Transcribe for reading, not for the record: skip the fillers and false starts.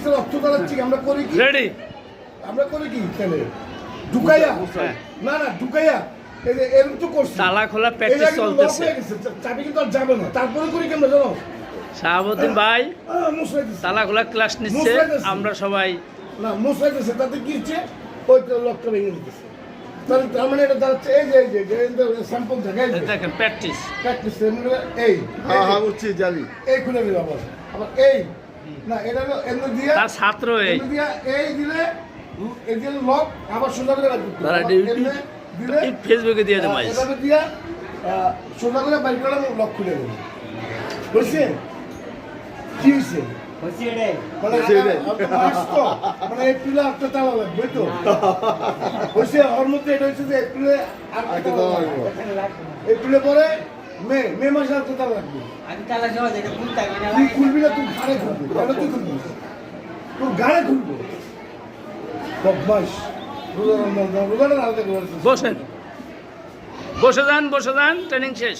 জিনিসটা অর্থ দাঁড়াচ্ছি আমরা করি কি রেডি আমরা করি কি তাহলে ঢুকাইয়া না না ঢুকাইয়া এই যে এরকম তো করছি তালা খোলা প্র্যাকটিস চলতেছে চাবি কিন্তু আর যাবে না তারপরে করি কেমন জানো শাহাবুদ্দিন ভাই মুসলাই দিচ্ছে তালা খোলা ক্লাস নিচ্ছে আমরা সবাই না মুসলাই দিচ্ছে তাতে কি হচ্ছে ওই লকটা ভেঙে দিতেছে তার মানে এটা দাঁড়াচ্ছে এই যে স্যাম্পল দেখাই দেখেন প্র্যাকটিস প্র্যাকটিস এই হ্যাঁ বুঝছি জানি এই খুলে দিল আবার এই না এটা হলো এমনি দিয়ে তার ছাত্র এই দিয়ে এই দিলে এই দিলে লক আবার সোজা করে রাখতে তারা দিলে ফেসবুকে দিয়ে দেয় এভাবে দিয়া সোজা করে বাইর করে লক খুলে দেবো বুঝছেন কি হয়েছে মানে মানে এই পিলে একটা তালা লাগবে তো হয়েছে ওর মধ্যে এটা হচ্ছে যে এপ্রিলে এপ্রিলে পরে মে মাসে আর তালা লাগবে তুই খুলবি না তুই ঘাড়ে খুলবি তাহলে তুই খুলবি তোর ঘাড়ে খুলবো বদমাইশ রোজার আলাদা করে বসে যান ট্রেনিং শেষ